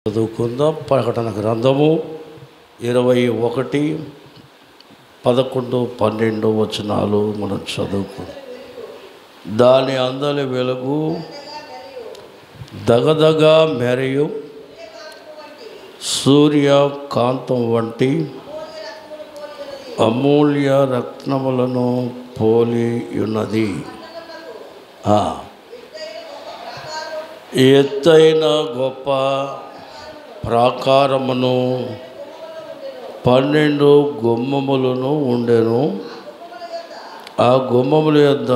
చదువుకుందాం. ప్రకటన గ్రంథము 21, 11, 12 వచనాలు మనం చదువుకుందాం. దాని అందలి వెలుగు దగదగా మెరియు సూర్యకాంతం వంటి అమూల్య రత్నములను పోలి ఉన్నది. ఎత్తైన గొప్ప ప్రాకారమును 12 గుమ్మములను ఉండెను. ఆ గుమ్మముల యొద్ద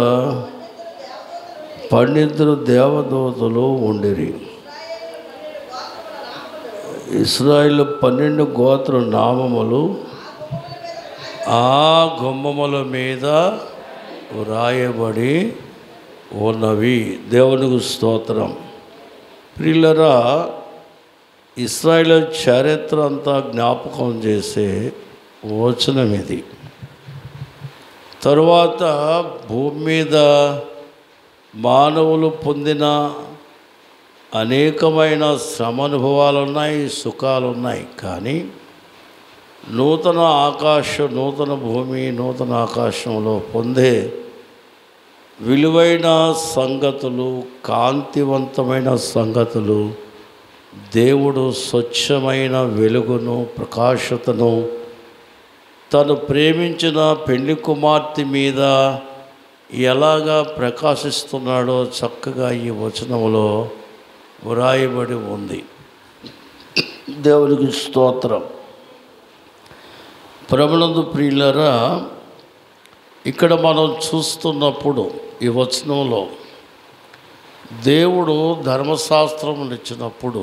12 దేవదూతలు ఉండిరి. ఇశ్రాయేలు 12 గోత్ర నామములు ఆ గుమ్మముల మీద వ్రాయబడి ఉన్నవి. దేవునికి స్తోత్రం. ప్రియులరా, ఇశ్రాయేలు చరిత్ర అంతా జ్ఞాపకం చేసే వచనం ఇది. తరువాత భూమి మీద మానవులు పొందిన అనేకమైన శ్రమానుభవాలు ఉన్నాయి, సుఖాలు ఉన్నాయి. కానీ నూతన భూమి, నూతన ఆకాశంలో పొందే విలువైన సంగతులు, కాంతివంతమైన సంగతులు, దేవుడు స్వచ్ఛమైన వెలుగును, ప్రకాశతను తను ప్రేమించిన పెళ్లి కుమార్తె మీద ఎలాగా ప్రకాశిస్తున్నాడో చక్కగా ఈ వచనంలో వ్రాయబడి ఉంది. దేవునికి స్తోత్రం. ప్రభునందు ప్రియులరా, ఇక్కడ మనం చూస్తున్నప్పుడు ఈ వచనంలో దేవుడు ధర్మశాస్త్రం ఇచ్చినప్పుడు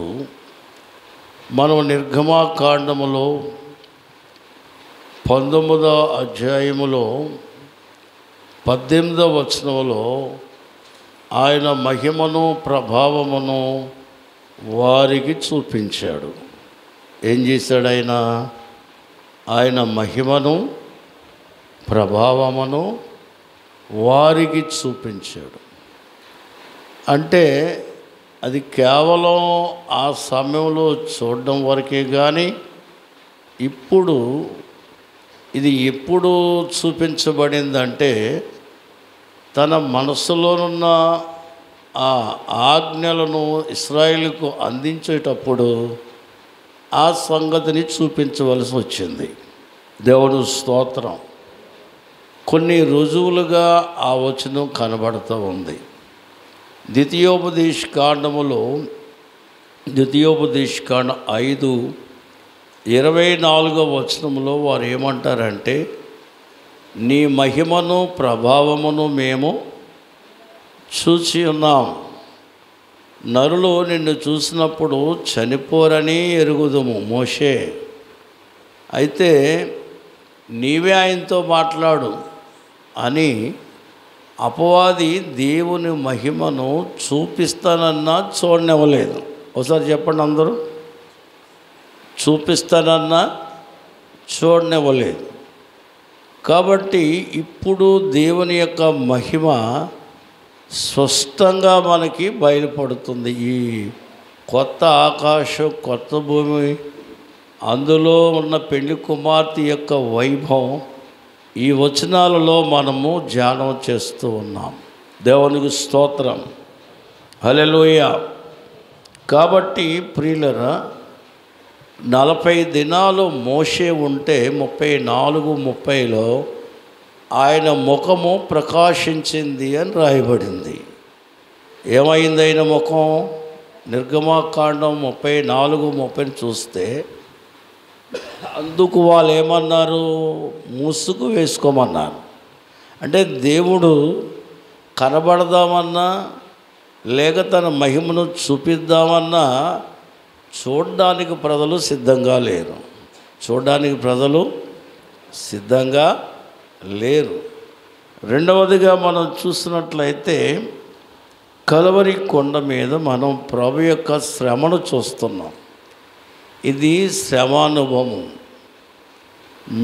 మనం నిర్గమాకాండములో 19వ అధ్యాయములో 18వ వచనంలో ఆయన మహిమను, ప్రభావమును వారికి చూపించాడు. ఏం చేశాడు ఆయన? ఆయన మహిమను, ప్రభావమును వారికి చూపించాడు. అంటే అది కేవలం ఆ సమయంలో చూడడం వరకే. కానీ ఇప్పుడు ఇది ఎప్పుడు చూపించబడిందంటే తన మనసులోనున్న ఆ ఆజ్ఞలను ఇశ్రాయేలుకు అందించేటప్పుడు ఆ సంగతిని చూపించవలసి వచ్చింది. దేవుడు స్తోత్రం. కొన్ని రుజువులుగా ఆ వచనం కనబడుతూ ఉంది. ద్వితీయోపదేశకాండములో 5:24 వచనంలో వారు ఏమంటారంటే, నీ మహిమను, ప్రభావమును మేము చూచి ఉన్నాం. నరులు నిన్ను చూసినప్పుడు చనిపోరని ఎరుగుదుము. మోషే, అయితే నీవే ఆయనతో మాట్లాడు అని అపవాది దేవుని మహిమను చూపిస్తానన్నా చూడనివ్వలేదు. ఒకసారి చెప్పండి అందరూ. చూపిస్తానన్నా చూడనివ్వలేదు. కాబట్టి ఇప్పుడు దేవుని యొక్క మహిమ స్పష్టంగా మనకి బయలుపడుతుంది. ఈ కొత్త ఆకాశం, కొత్త భూమి, అందులో ఉన్న పెళ్లి కుమార్తె యొక్క వైభవం ఈ వచనాలలో మనము ధ్యానం చేస్తూ ఉన్నాం. దేవునికి స్తోత్రం. హల్లెలూయా. కాబట్టి ప్రియులరా, 40 దినాలు మోషే ఉంటే 34:30లో ఆయన ముఖము ప్రకాశించింది అని రాయబడింది. ఏమైంది ఆయన ముఖం? నిర్గమాకాండం 34:30 చూస్తే అందుకు వాళ్ళు ఏమన్నారు? ముసుగు వేసుకోమన్నారు. అంటే దేవుడు కనబడదామన్నా లేక తన మహిమను చూపిద్దామన్నా చూడడానికి ప్రజలు సిద్ధంగా లేరు. సిద్ధంగా లేరు. రెండవదిగా మనం చూసినట్లయితే కల్వరి కొండ మీద మనం ప్రభు యొక్క శ్రమను చూస్తున్నాం. ఇది శ్రమానుభవం.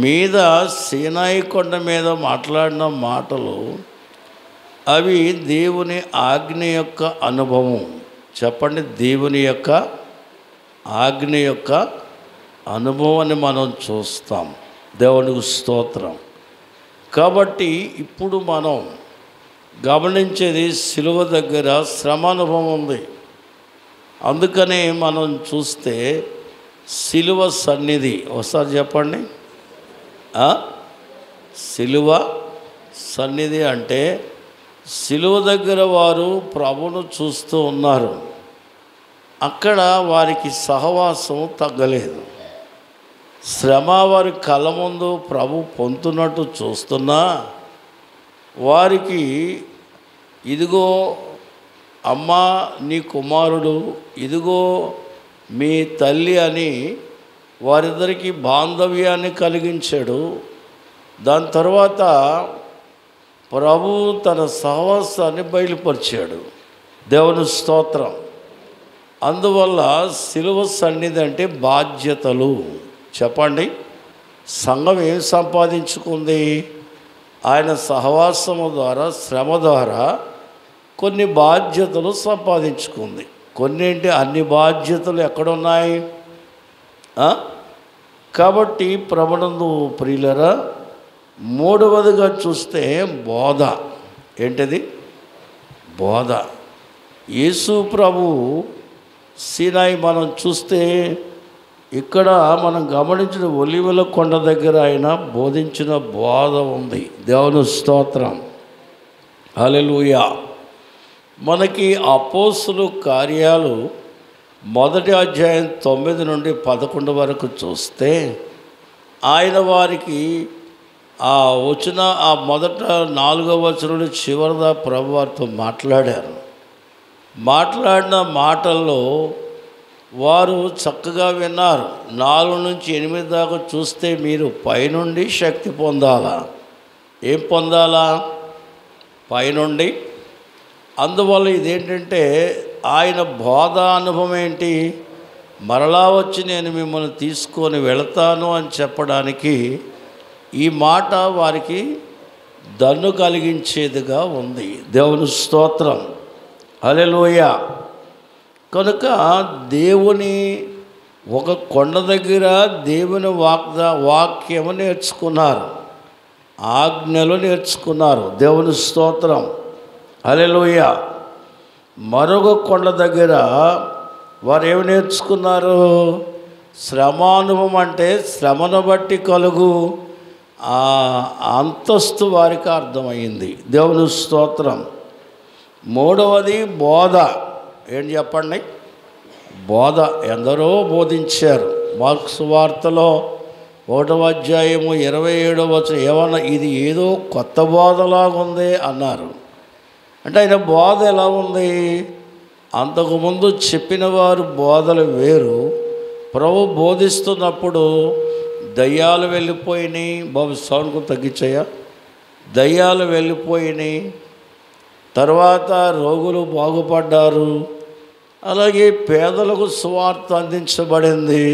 మీద సీనాయి కొండ మీద మాట్లాడిన మాటలు అవి దేవుని ఆజ్ఞ యొక్క అనుభవం. చెప్పండి, దేవుని యొక్క ఆజ్ఞ యొక్క అనుభవాన్ని మనం చూస్తాం. దేవునికి స్తోత్రం. కాబట్టి ఇప్పుడు మనం గమనించేది సిలువ దగ్గర శ్రమ అనుభవం ఉంది. అందుకనే మనం చూస్తే సిలువ సన్నిధి, ఒకసారి చెప్పండి. సిలువ సన్నిధి అంటే సిలువ దగ్గర వారు ప్రభువును చూస్తూ ఉన్నారు. అక్కడ వారికి సహవాసం తగ్గలేదు. శ్రమ వారి కళ్ళ ముందు ప్రభు పొందుతున్నట్టు చూస్తున్నా వారికి ఇదిగో అమ్మా నీ కుమారుడు, ఇదిగో మీ తల్లి అని వారిద్దరికీ బాంధవ్యాన్ని కలిగించాడు. దాని తర్వాత ప్రభు తన సహవాసాన్ని బయలుపరిచాడు. దేవుని స్తోత్రం. అందువల్ల సిలువ సన్నిధి అంటే బాధ్యతలు. చెప్పండి, సంఘం ఏం సంపాదించుకుంది? ఆయన సహవాసము ద్వారా, శ్రమ ద్వారా కొన్ని బాధ్యతలు సంపాదించుకుంది. కొన్నింటి అన్ని బాధ్యతలు ఎక్కడున్నాయి? కాబట్టి ప్రభునందు ప్రియులరా, మూడవదిగా చూస్తే బోధ. ఏంటిది? బోధ. యేసు ప్రభు సీనాయి మనం చూస్తే ఇక్కడ మనం గమనించిన ఒలీవల కొండ దగ్గర ఆయన బోధించిన బోధ ఉంది. దేవుని స్తోత్రం. హల్లెలూయా. మనకి అపోస్తుల కార్యాలు 1వ అధ్యాయం 9 నుండి 11 వరకు చూస్తే ఆయన వారికి వచ్చిన మొదట 4వ వచనం చివరిదా ప్రభు వారితో మాట్లాడారు. మాట్లాడిన మాటల్లో వారు చక్కగా విన్నారు. 4 నుంచి 8 దాకా చూస్తే మీరు పైనుండి శక్తి పొందాలా. ఏం పొందాలా? పైనుండి. అందువల్ల ఇదేంటంటే ఆయన బోధ అనుభవం ఏంటి? మరలా వచ్చి నేను మిమ్మల్ని తీసుకొని వెళతాను అని చెప్పడానికి ఈ మాట వారికి దన్ను కలిగించేదిగా ఉంది. దేవుని స్తోత్రం. హల్లెలూయా. కనుక దేవుని ఒక కొండ దగ్గర దేవుని వాక్యము నేర్చుకున్నారు, ఆజ్ఞలు నేర్చుకున్నారు. దేవుని స్తోత్రం. హల్లెలూయా. మరొక కొండ దగ్గర వారు ఏమి నేర్చుకున్నారు? శ్రమానుభవం అంటే శ్రమను బట్టి కలుగు అంతస్తు వారికి అర్థమైంది. దేవుని స్తోత్రం. మూడవది బోధ. ఏం చెప్పండి? బోధ. ఎందరో బోధించారు. మార్కు సువార్తలో 1వ అధ్యాయము 27వ వచనం ఏమన్నా ఇది ఏదో కొత్త బోధలాగుంది అన్నారు. అంటే ఆయన బోధ ఎలా ఉంది? అంతకుముందు చెప్పిన వారు బోధలు వేరు. ప్రభు బోధిస్తున్నప్పుడు దయ్యాలు వెళ్ళిపోయినాయి. బాబు సౌండ్కు తగ్గించాయా? దయ్యాలు వెళ్ళిపోయినాయి. తర్వాత రోగులు బాగుపడ్డారు. అలాగే పేదలకు సువార్త అందించబడింది.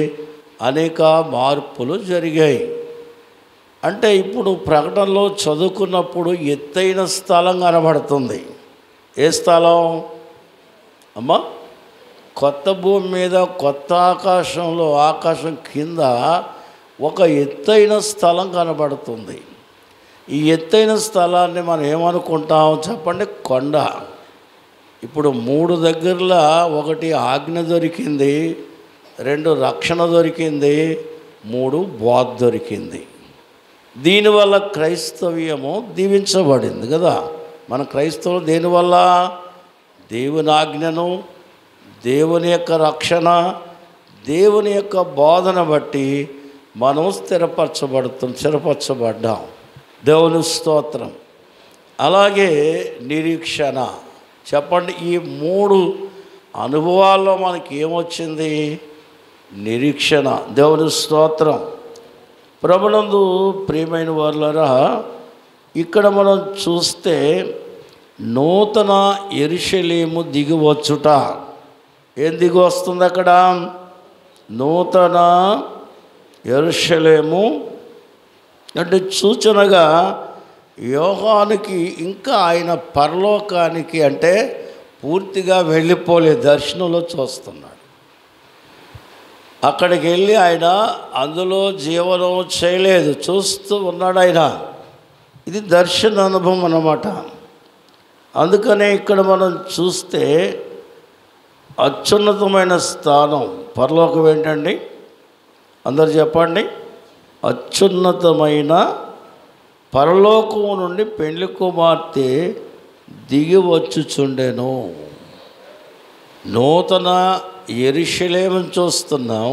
అనేక మార్పులు జరిగాయి. అంటే ఇప్పుడు ప్రకటనలో చదువుకున్నప్పుడు ఎత్తైన స్థలం కనబడుతుంది. ఏ స్థలం అమ్మా? కొత్త భూమి మీద, కొత్త ఆకాశంలో, ఆకాశం కింద ఒక ఎత్తైన స్థలం కనబడుతుంది. ఈ ఎత్తైన స్థలాన్ని మనం ఏమనుకుంటాం చెప్పండి? కొండ. ఇప్పుడు 3 దగ్గరలో 1 ఆజ్ఞ దొరికింది, 2 రక్షణ దొరికింది, 3 బోధ దొరికింది. దీనివల్ల క్రైస్తవ్యము దీవించబడింది కదా. మన క్రైస్తవులు దేనివల్ల? దేవుని ఆజ్ఞను, దేవుని యొక్క రక్షణ, దేవుని యొక్క బోధన బట్టి మనం స్థిరపరచబడ్డాం. దేవుని స్తోత్రం. అలాగే నిరీక్షణ. చెప్పండి, ఈ 3 అనుభవాల్లో మనకి ఏమొచ్చింది? నిరీక్షణ. దేవుని స్తోత్రం. ప్రభునందు ప్రియమైన వారులారా, ఇక్కడ మనం చూస్తే నూతన యెరూషలేము దిగివచ్చుట. ఏం దిగి వస్తుంది అక్కడ? నూతన యెరూషలేము. అంటే సూచనగా యోహానుకి ఇంకా ఆయన పరలోకానికి అంటే పూర్తిగా వెళ్ళిపోలే, దర్శనంలో చూస్తున్నాడు. అక్కడికి వెళ్ళి ఆయన అందులో జీవనం చేయలేదు, చూస్తూ ఉన్నాడు ఆయన. ఇది దర్శన అనుభవం అన్నమాట. అందుకనే ఇక్కడ మనం చూస్తే అత్యున్నతమైన స్థానం పరలోకం ఏంటండి? అందరు చెప్పండి. అత్యున్నతమైన పరలోకము నుండి పెండ్లి కుమార్తె దిగి వచ్చుచుండెను. నూతన యెరూషలేమును చూస్తున్నాం,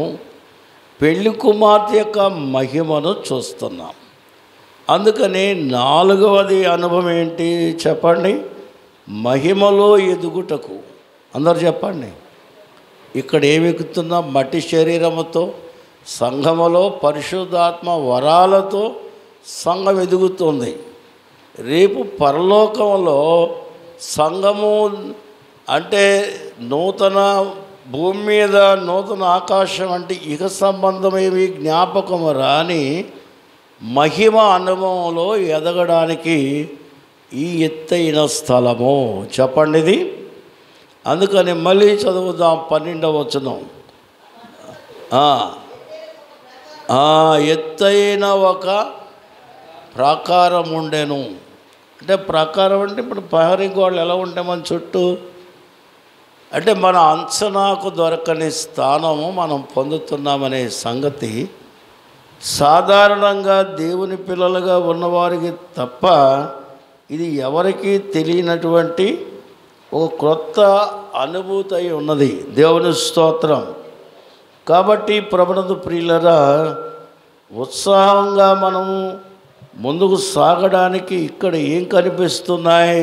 పెళ్లి కుమార్తె యొక్క మహిమను చూస్తున్నాం. అందుకని నాలుగవది అనుభవం ఏంటి చెప్పండి? మహిమలో ఎదుగుటకు. అందరు చెప్పండి. ఇక్కడ ఏమి ఎక్కుతున్నా? మట్టి శరీరముతో సంఘములో పరిశుద్ధాత్మ వరాలతో సంఘం ఎదుగుతుంది. రేపు పరలోకంలో సంఘము అంటే నూతన భూమి మీద నూతన ఆకాశం అంటే ఇక సంబంధమేమి జ్ఞాపకము రాని మహిమ అనుభవంలో ఎదగడానికి ఈ ఎత్తైన స్థలము. చెప్పండి ఇది. అందుకని మళ్ళీ చదువుదాం 12వ వచనం. ఎత్తైన ఒక ప్రాకారం ఉండెను. అంటే ప్రాకారం అంటే ఇప్పుడు ప్రహరీ గోడలు ఎలా ఉంటాయి మన చుట్టూ? అంటే మన అంచనాకు దొరకని స్థానము మనం పొందుతున్నామనే సంగతి సాధారణంగా దేవుని పిల్లలుగా ఉన్నవారికి తప్ప ఇది ఎవరికీ తెలియనటువంటి ఒక క్రొత్త అనుభూతి అయి ఉన్నది. దేవుని స్తోత్రం. కాబట్టి ప్రభునందు ప్రియులరా, ఉత్సాహంగా మనము ముందుకు సాగడానికి ఇక్కడ ఏం కనిపిస్తున్నాయి?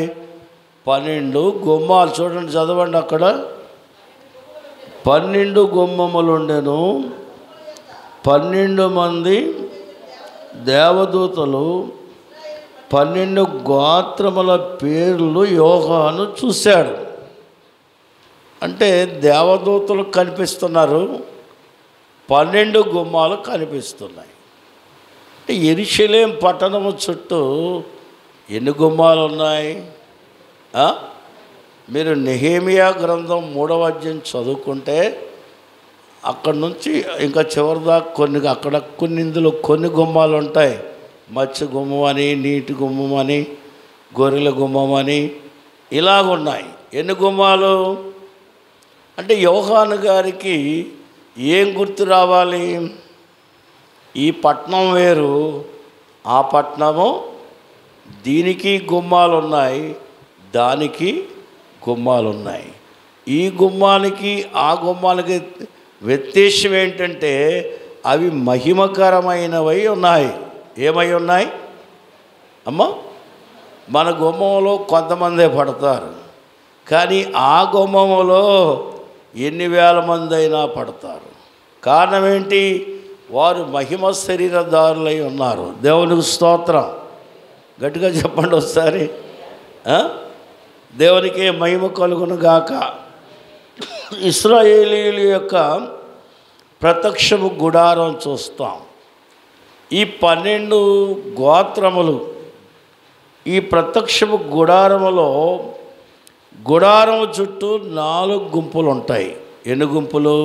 12 గుమ్మాలు. చూడండి, చదవండి. అక్కడ 12 గుమ్మములు ఉండెను. 12 మంది దేవదూతలు 12 గోత్రముల పేర్లు యోహాను చూశాడు. అంటే దేవదూతలు కనిపిస్తున్నారు, 12 గుమ్మాలు కనిపిస్తున్నాయి. అంటే యెరూషలేము పట్టణము చుట్టూ ఎన్ని గుమ్మాలు ఉన్నాయి? మీరు నెహెమియా గ్రంథం 3వ అధ్యాయం చదువుకుంటే అక్కడి నుంచి ఇంకా చివరిదాకా ఇందులో కొన్ని గుమ్మాలు ఉంటాయి. మత్స్య గుమ్మం అని, నీటి గుమ్మం అని, గొర్రెల గుమ్మం అని ఇలాగున్నాయి. ఎన్ని గుమ్మాలు? అంటే యోహాను గారికి ఏం గుర్తు రావాలి? ఈ పట్టణం వేరు, ఆ పట్టణము, దీనికి గుమ్మాలు ఉన్నాయి, దానికి గుమ్మాలు ఉన్నాయి. ఈ గుమ్మానికి ఆ గుమ్మాలకి వ్యత్యాసం ఏంటంటే అవి మహిమకరమైనవై ఉన్నాయి. ఏమై ఉన్నాయి అమ్మ? మన గుమ్మంలో కొంతమందే పడతారు, కానీ ఆ గుమ్మములో ఎన్ని వేల మంది అయినా పడతారు. కారణం ఏంటి? వారు మహిమ శరీరదారులై ఉన్నారు. దేవునికి స్తోత్రం. గట్టిగా చెప్పండి ఒకసారి. దేవునికి మహిమ కలుగును గాక. ఇశ్రాయేలీయుల యొక్క ప్రత్యక్షము గుడారం చూస్తాం. ఈ 12 గోత్రములు ఈ ప్రత్యక్షము గుడారములో గుడారము చుట్టూ 4 గుంపులు ఉంటాయి. ఎన్ని గుంపులు?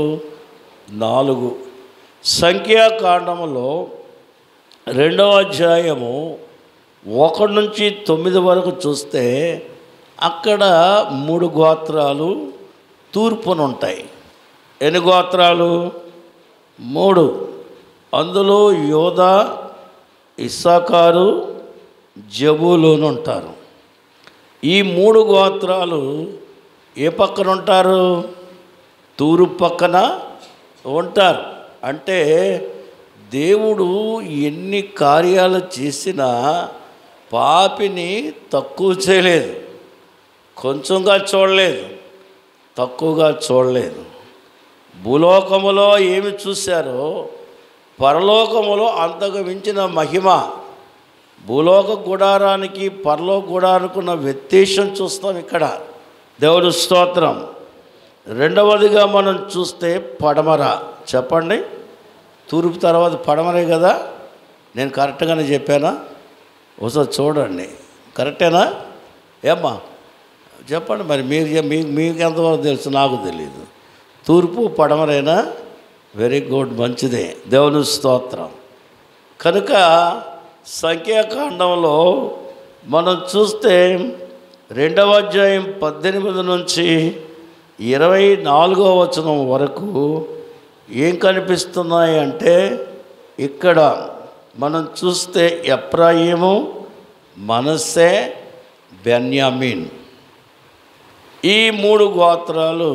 4. సంఖ్యాకాండములో 2వ అధ్యాయము 1 నుంచి 9 వరకు చూస్తే అక్కడ 3 గోత్రాలు తూర్పునుంటాయి. ఎన్ని గోత్రాలు? 3. అందులో యోదా, ఇస్సాకారు, జబూలూను ఉంటారు. ఈ 3 గోత్రాలు ఏ పక్కన ఉంటారు? తూర్పు పక్కన ఉంటారు. అంటే దేవుడు ఎన్ని కార్యాలు చేసినా పాపిని తక్కువ చేయలేదు, కొంచెంగా చూడలేదు, తక్కువగా చూడలేదు. భూలోకములో ఏమి చూశారో పరలోకములో అంతకు మించిన మహిమ. భూలోక గుడారానికి పరలోక గుడారానికి ఉన్న వ్యత్యాసం చూస్తాం ఇక్కడ. దేవుని స్తోత్రం. 2వదిగా మనం చూస్తే పడమర. చెప్పండి. తూర్పు తర్వాత పడమరే కదా? నేను కరెక్ట్గానే చెప్పానా? ఒకసారి చూడండి, కరెక్టేనా? ఏమ్మా చెప్పండి. మరి మీకు ఎంతవరకు తెలుసు? నాకు తెలియదు. తూర్పు పడమరేనా? వెరీ గుడ్, మంచిదే, దేవుని స్తోత్రం. కనుక సంఖ్యాకాండంలో మనం చూస్తే 2వ అధ్యాయం 18 నుంచి 24వ వచనం వరకు ఏం కనిపిస్తున్నాయి అంటే, ఇక్కడ మనం చూస్తే ఎఫ్రాయిము, మనస్సే, బెన్యామీన్ ఈ 3 గోత్రాలు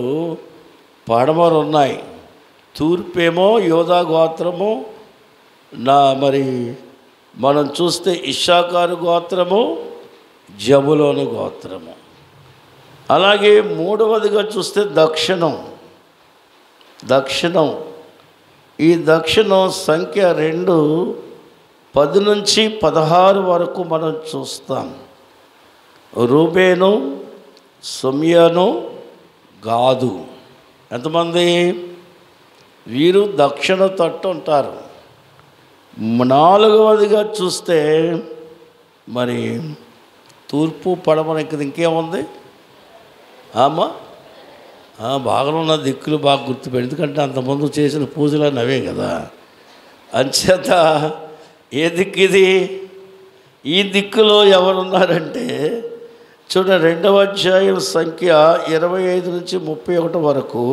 పడమరున్నాయి. తూర్పేమో యోధా గోత్రము, మరి మనం చూస్తే ఇశ్శాఖారు గోత్రము, జబులోను గోత్రము. అలాగే 3వదిగా చూస్తే దక్షిణం. ఈ దక్షిణం సంఖ్య 2 10 నుంచి 16 వరకు మనం చూస్తాం. రూబేను, సిమియోను, గాదు. ఎంతమంది? వీరు దక్షిణ తట్టు ఉంటారు. 4వదిగా చూస్తే మరి తూర్పు, పడమర. ఇక్కడ ఇంకేముంది? బాగా ఉన్న దిక్కులు బాగా గుర్తుపెట్టి, ఎందుకంటే అంతకుముందు చేసిన పూజలు అవే కదా. అంచేత ఏ దిక్కు ఇది? ఈ దిక్కులో ఎవరున్నారంటే చూడ 2వ అధ్యాయం సంఖ్య 25 నుంచి 31 వరకు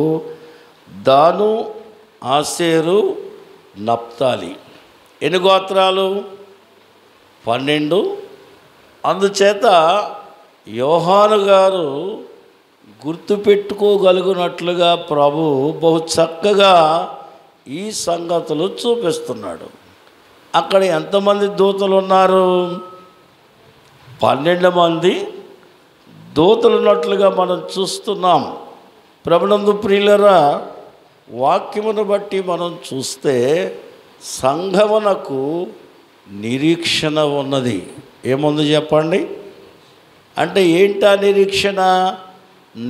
దాను, ఆసేరు, నప్తాలి. ఎన్ని గోత్రాలు? 12. అందుచేత యోహాను గారు గుర్తుపెట్టుకోగలుగునట్లుగా ప్రభు బహు చక్కగా ఈ సంగతులు చూపిస్తున్నాడు. అక్కడ ఎంతమంది దూతలు ఉన్నారు? 12 మంది దూతలు ఉన్నట్లుగా మనం చూస్తున్నాం. ప్రభునందు ప్రియులరా, వాక్యమును బట్టి మనం చూస్తే సంఘమునకు నిరీక్షణ ఉన్నది. ఏముంది చెప్పండి? అంటే ఏంటా నిరీక్షణ?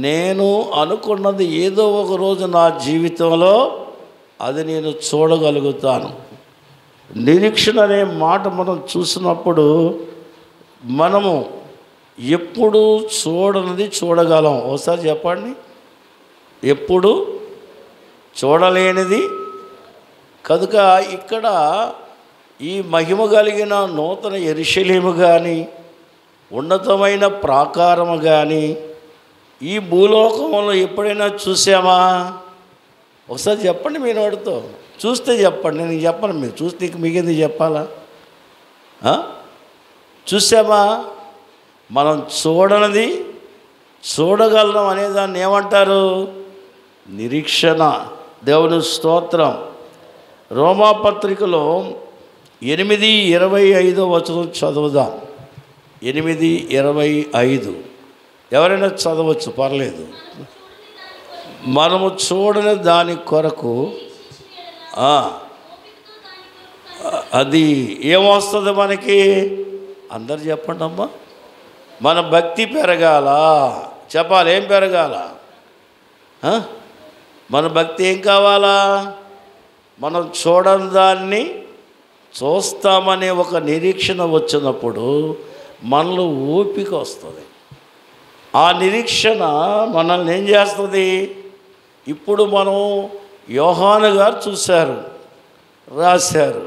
నేను అనుకున్నది ఏదో ఒక రోజు నా జీవితంలో అది నేను చూడగలుగుతాను. నిరీక్షణ అనే మాట మనం చూసినప్పుడు మనము ఎప్పుడు చూడనిది చూడగలం. ఒకసారి చెప్పండి. ఎప్పుడు చూడలేనిది. కనుక ఇక్కడ ఈ మహిమ కలిగిన నూతన యెరూషలేము కానీ, ఉన్నతమైన ప్రాకారము కానీ ఈ భూలోకంలో ఎప్పుడైనా చూసామా? ఒకసారి చెప్పండి. మీరు వాడితో చూస్తే చెప్పండి, నేను చెప్పను. మీరు చూస్తే మీకేంది చెప్పాలా? చూసామా? మనం చూడనిది చూడగలం అనేదాన్ని ఏమంటారు? నిరీక్షణ. దేవుని స్తోత్రం. రోమాపత్రికలో 8:25 వచనం చదువుదాం. 8:25 ఎవరైనా చదవచ్చు, పర్లేదు. మనము చూడని దాని కొరకు అది ఏమొస్తుంది మనకి? అందరు చెప్పండి అమ్మా. మన భక్తి పెరగాల. చెప్పాలి, ఏం పెరగాల? మన భక్తి ఏం కావాలా? మనం చూడని దాన్ని చూస్తామనే ఒక నిరీక్షణ వచ్చినప్పుడు మనలో ఓపిక వస్తుంది. ఆ నిరీక్షణ మనల్ని ఏం చేస్తుంది? ఇప్పుడు మనం యోహాను గారు చూశారు, రాశారు,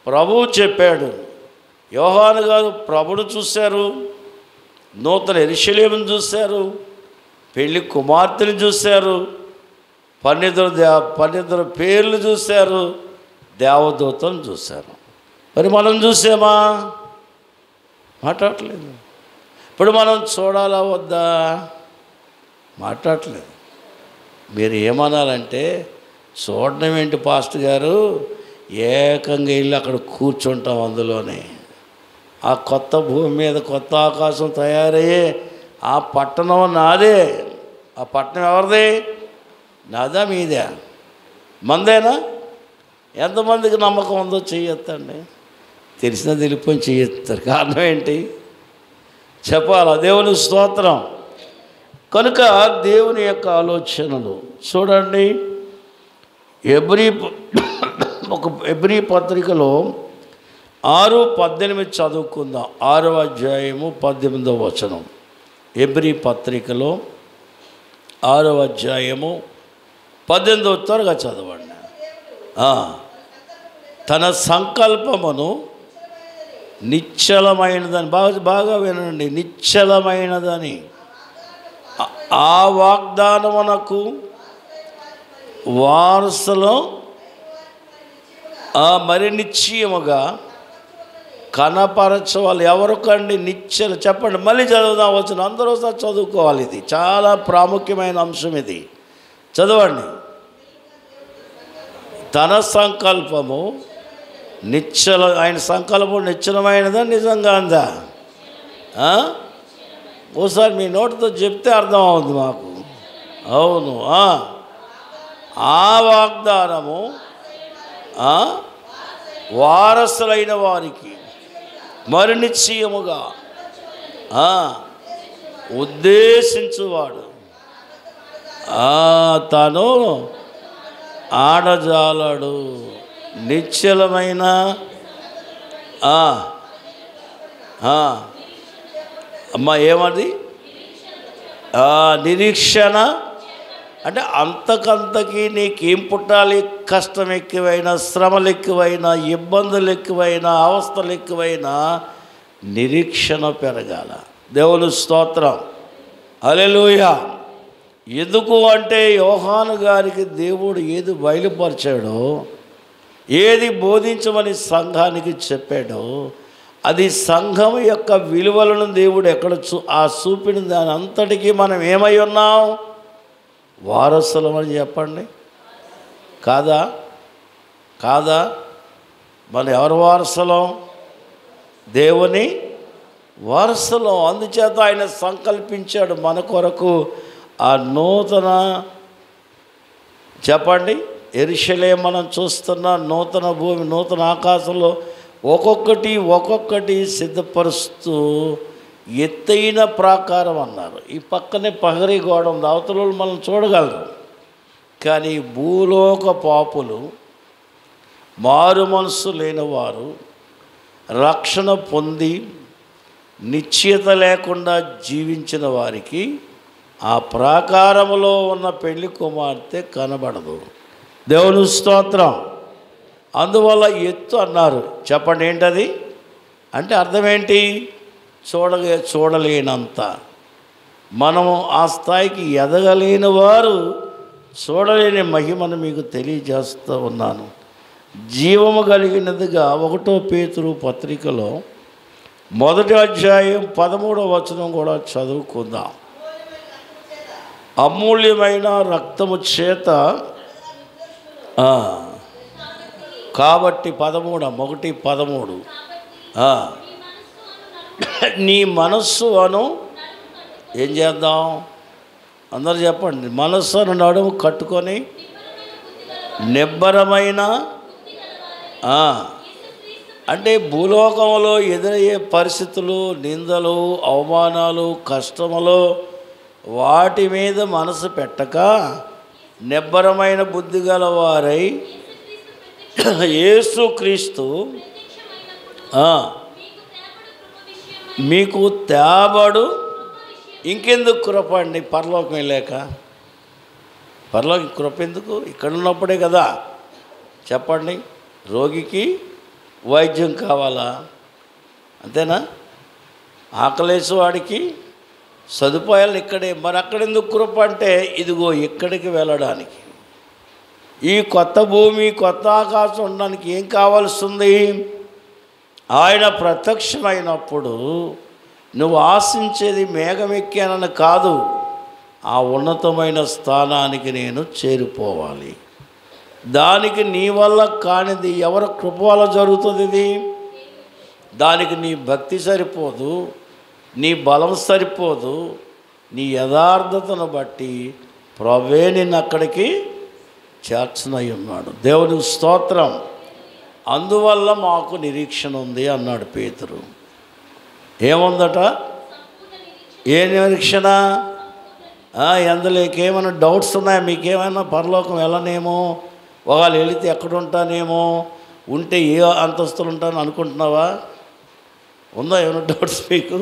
ప్రభువు చెప్పాడు. యోహాను గారు ప్రభువును చూశారు, నూతన యెరూషలేమును చూశారు, పెళ్లి కుమార్తెను చూశారు, 12 పేర్లు చూశారు, దేవదూతను చూశారు. మరి మనం చూసామా? మాట్లాడలేదు. ఇప్పుడు మనం చూడాలా వద్దా? మాట్లాడలేదు. మీరు ఏమనాలంటే, చూడడం ఏంటి పాస్టర్ గారు, ఏకంగా వెళ్ళి అక్కడ కూర్చుంటాం అందులోనే. ఆ కొత్త భూమి మీద కొత్త ఆకాశం తయారయ్యే ఆ పట్టణం నాదే. ఆ పట్టణం ఎవరిది? నాదా, మీదే, మందేనా? ఎంతమందికి నమ్మకం ఉందో చెయ్యొద్దండి. తెలిసినా తెలిపోయి చెయ్యొస్తారు. కారణం ఏంటి చెప్పాలా? దేవుని స్తోత్రం. కనుక దేవుని యొక్క ఆలోచనలు చూడండి. ఎబ్రీ పత్రికలో 6:18 చదువుకుందాం. 6వ అధ్యాయము 18వ వచనం. ఎబ్రీ పత్రికలో 6వ అధ్యాయము 18వ త్వరగా చదవండి. తన సంకల్పమును నిశ్చలమైనదని, బాగా వినండి, నిశ్చలమైనదని, ఆ వాగ్దానమునకు వారసులు మరి నిశ్చయముగా కనపరచవాలి. ఎవరికండి? నిశ్చల. చెప్పండి, మళ్ళీ చదువుదాం వచ్చిన అందరూ ఒకసారి చదువుకోవాలి. ఇది చాలా ప్రాముఖ్యమైన అంశం. ఇది చదవండి. తన సంకల్పము నిశ్చల, ఆయన సంకల్పం నిశ్చలమైనదా నిజంగా అందా? ఓసారి మీ నోటితో చెప్తే అర్థం అవుతుంది మాకు. అవును. ఆ వాగ్దానము వారసులైన వారికి మరి నిశ్చయముగా ఉద్దేశించువాడు తను ఆడజాలడు. నిశ్చలమైన అమ్మ ఏమది? నిరీక్షణ అంటే అంతకంతకి నీకేం పుట్టాలి? కష్టం ఎక్కువైనా, శ్రమలు ఎక్కువైనా, ఇబ్బందులు ఎక్కువైనా, అవస్థలు ఎక్కువైనా నిరీక్షణ పెరగాల. దేవుని స్తోత్రం. హల్లెలూయా. ఎందుకు అంటే యోహాను గారికి దేవుడు ఏది బయలుపరిచాడో, ఏది బోధించమని సంఘానికి చెప్పాడో, అది సంఘం యొక్క విలువలను దేవుడు ఎక్కడ చూపిన దాని అంతటికీ మనం ఏమై ఉన్నాం? వారసులమని చెప్పండి. కాదా? కాదా? మనం ఎవరు వారసులం? దేవుని వారసులం. అందుచేత ఆయన సంకల్పించాడు మన కొరకు ఆ నూతన, చెప్పండి, యెరూషలేము మనం చూస్తున్న నూతన భూమి, నూతన ఆకాశంలో ఒక్కొక్కటి సిద్ధపరుస్తూ ఎత్తైన ప్రాకారం అన్నారు. ఈ పక్కనే ప్రహరీ గోడ ఉంది, అవతల మనం చూడగలరు. కానీ భూలోక పాపులు, మారు మనసు లేనివారు, రక్షణ పొంది నిశ్చయత లేకుండా జీవించిన వారికి ఆ ప్రాకారములో ఉన్న పెళ్లి కుమార్తె కనబడదు. దేవుని స్తోత్రం. అందువల్ల ఎత్తు అన్నారు. చెప్పండి, ఏంటది అంటే అర్థం ఏంటి? చూడలేనంత. మనము ఆ స్థాయికి ఎదగలేని వారు చూడలేని మహిమను మీకు తెలియజేస్తూ ఉన్నాను. జీవము కలిగినదిగా 1 పేతురు పత్రికలో 1వ అధ్యాయం 13వ వచనం కూడా చదువుకుందాం. అమూల్యమైన రక్తము చేత కాబట్టి 1:13 నీ మనస్సు అను ఏం చేద్దాం? అందరూ చెప్పండి. మనస్సు అను నడుము కట్టుకొని నిబ్బరమైన, అంటే భూలోకంలో ఎదురయ్యే పరిస్థితులు, నిందలు, అవమానాలు, కష్టములు, వాటి మీద మనసు పెట్టక నిబ్బరమైన బుద్ధి గలవారై యేసుక్రీస్తు మీకు తేబడు. ఇంకెందుకు కృప అండి? పరలోకం వెళ్ళాక పరలోకం కృప ఎందుకు? ఇక్కడ ఉన్నప్పుడే కదా. చెప్పండి, రోగికి వైద్యం కావాలా? అంతేనా? ఆకలేసు వాడికి సదుపాయాలు ఇక్కడే. మరి అక్కడెందుకు కృప అంటే ఇదిగో ఇక్కడికి వెళ్ళడానికి, ఈ కొత్త భూమి, కొత్త ఆకాశం ఉండడానికి ఏం కావాల్సి ఉంది? ఆయన ప్రత్యక్షమైనప్పుడు నువ్వు ఆశించేది మేఘం ఎక్కానని కాదు, ఆ ఉన్నతమైన స్థానానికి నేను చేరిపోవాలి. దానికి నీ వల్ల కానిది ఎవరి కృప వల్ల జరుగుతుంది? ఇది దానికి నీ భక్తి సరిపోదు, నీ బలం సరిపోదు, నీ యథార్థతను బట్టి ప్రభువే నిన్ను అక్కడికి చేర్చనై ఉన్నాడు. దేవునికి స్తోత్రం. అందువల్ల మాకు నిరీక్షణ ఉంది అన్నాడు పేతురు. ఏముందట? ఏ నిరీక్షణ? అందులోకి ఏమైనా డౌట్స్ ఉన్నాయా? మీకేమైనా పరలోకం వెళ్ళనేమో, ఒకవేళ వెళితే ఎక్కడుంటానేమో, ఉంటే ఏ అంతస్తులు ఉంటానని అనుకుంటున్నావా? ఉందా ఏమైనా డౌట్స్ మీకు?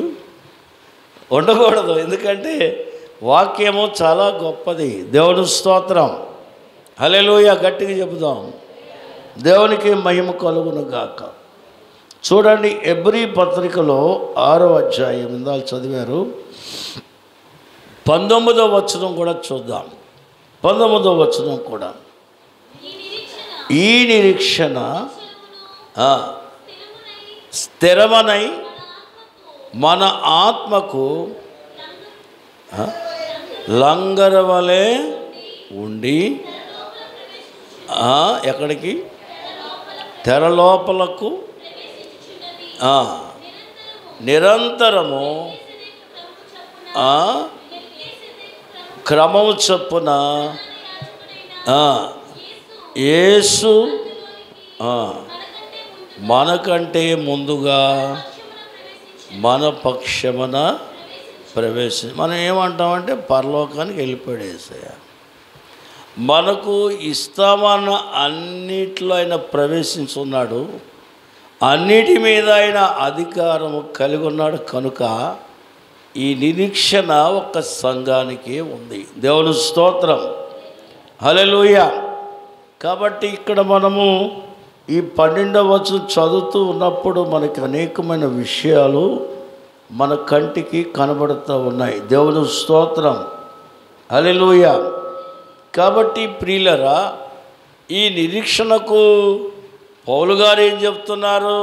ఉండకూడదు. ఎందుకంటే వాక్యము చాలా గొప్పది. దేవుని స్తోత్రం. హల్లెలూయా. గట్టిగా చెబుదాం. దేవునికి మహిమ కలుగును గాక. చూడండి, హెబ్రీ పత్రికలో 6వ అధ్యాయం ఇందాక చదివారు, 19వ వచనం కూడా చూద్దాం. 19వ వచనం కూడా, ఈ నిరీక్షణ స్థిరమనై మన ఆత్మకు లంగరవలే ఉండి ఎక్కడికి తెరలోపలకు నిరంతరము క్రమము చొప్పున యేసు మనకంటే ముందుగా మన పక్షమున మనం ఏమంటామంటే పరలోకానికి వెళ్ళిపోయాడు యేసయ్య. మనకు ఇస్తామన్న అన్నిట్లో ఆయన ప్రవేశించున్నాడు, అన్నిటి మీద ఆయన అధికారము కలిగి ఉన్నాడు. కనుక ఈ నిరీక్షణ ఒక సంఘానికి ఉంది. దేవుని స్తోత్రం, హల్లెలూయా. కాబట్టి ఇక్కడ మనము ఈ 12వ వచనం చదువుతూ ఉన్నప్పుడు మనకి అనేకమైన విషయాలు మన కంటికి కనబడుతూ ఉన్నాయి. దేవుని స్తోత్రం, హల్లెలూయా. కాబట్టి ప్రియులరా, ఈ నిరీక్షణకు పౌలు గారు ఏం చెప్తున్నారు?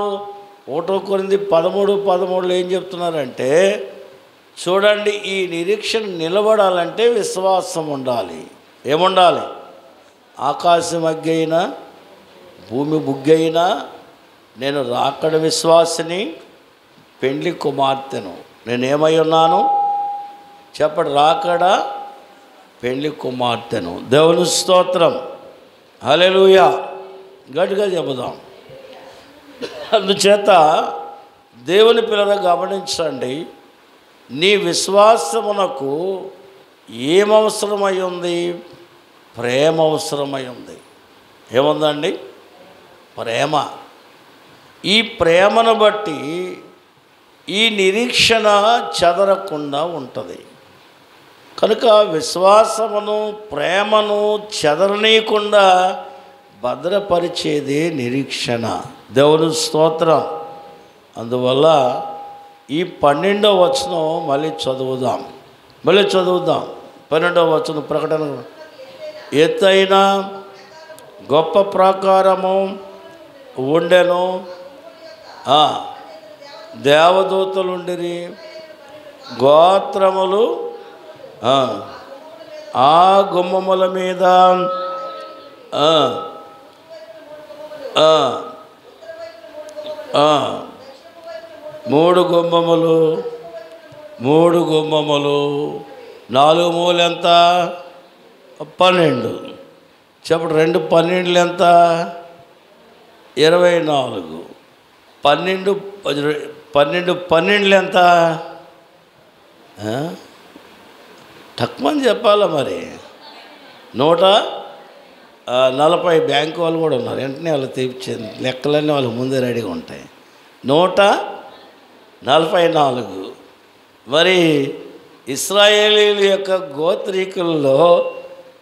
1 కొరింథీ 13:13 ఏం చెప్తున్నారంటే, చూడండి, ఈ నిరీక్షణ నిలబడాలంటే విశ్వాసం ఉండాలి. ఏముండాలి? ఆకాశం అగ్గైనా భూమి బుగ్గైనా నేను రాకడ విశ్వాసిని, పెండ్లి కుమార్తెను. నేనేమై ఉన్నాను చెప్పండి? రాకడ పెండ్లి కుమార్తెను. దేవుని స్తోత్రం, హల్లెలూయా. గట్టిగా చెబుదాం. అందుచేత దేవుని పిల్లలు గమనించండి, నీ విశ్వాసమునకు ఏమవసరమై ఉంది? ప్రేమ అవసరమై ఉంది. ఏముందండి? ప్రేమ. ఈ ప్రేమను బట్టి ఈ నిరీక్షణ చెదరకుండా ఉంటుంది. కనుక విశ్వాసమును ప్రేమను చెదరనీయకుండా భద్రపరిచేదే నిరీక్షణ. దేవుని స్తోత్రం. అందువల్ల ఈ 12వ వచనం మళ్ళీ చదువుదాం. 12వ వచనం ప్రకటన, ఎత్తైన గొప్ప ప్రాకారము ఉండెను, దేవదూతలుండిరి, గోత్రములు ఆ గుమ్మముల మీద మూడు గుమ్మములు 4 మూలు ఎంత? 12. చెప్పడు 2 12 ఎంత? 24. 12 ఎంత? తక్కువని చెప్పాలా మరి? 140. బ్యాంకు వాళ్ళు కూడా ఉన్నారు, వెంటనే వాళ్ళు తీర్చింది. లెక్కలన్నీ వాళ్ళు ముందే రెడీగా ఉంటాయి. 144. మరి ఇశ్రాయేలీల యొక్క గోత్రీకుల్లో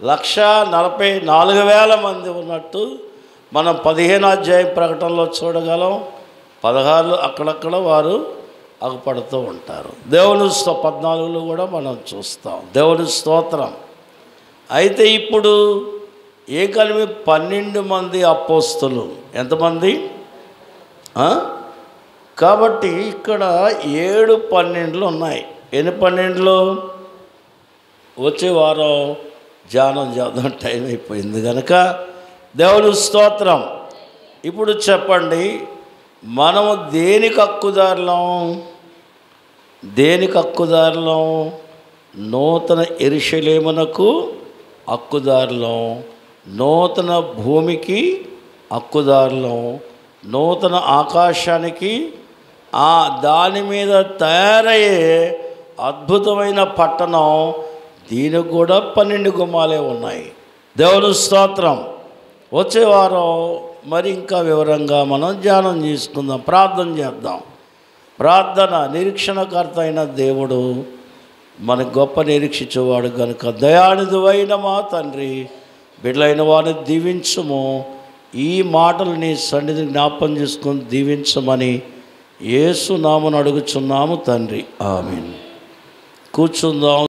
144,000 మంది ఉన్నట్టు మనం 15వ అధ్యాయం ప్రకటనలో చూడగలం. 16 అక్కడక్కడ వారు అగుపడుతూ ఉంటారు. దేవుని 14లో కూడా మనం చూస్తాం. దేవుని స్తోత్రం. అయితే ఇప్పుడు కలిపి 12 మంది అపోస్తలు. ఎంతమంది? కాబట్టి ఇక్కడ 7 12 ఉన్నాయి. ఎన్ని 12? వచ్చే వారం ధ్యానం చేద్దాం, టైం అయిపోయింది కనుక. దేవుని స్తోత్రం. ఇప్పుడు చెప్పండి, మనము దేనికి హక్కుదారులం? నూతన యెరూషలేమునకు హక్కుదారులం, నూతన భూమికి హక్కుదారులం, నూతన ఆకాశానికి, దాని మీద తయారయ్యే అద్భుతమైన పట్టణం, దీనికి కూడా 12 గుమ్మాలే ఉన్నాయి. దేవుని స్తోత్రం. వచ్చే వారం మరి ఇంకా వివరంగా మనం ధ్యానం చేసుకుందాం, ప్రార్థన చేద్దాం. ప్రార్థన. నిరీక్షణకర్త అయిన దేవుడు మనకు గొప్ప నిరీక్షించేవాడు కనుక, దయానిధివైన మా తండ్రి, బిడ్డలైన వారిని దీవించుము. ఈ మాటలు నీ సన్నిధిని జ్ఞాపకం చేసుకొని దీవించమని యేసు నామమున అడుగుచున్నాము తండ్రి. ఆమేన్. కూర్చుందాం.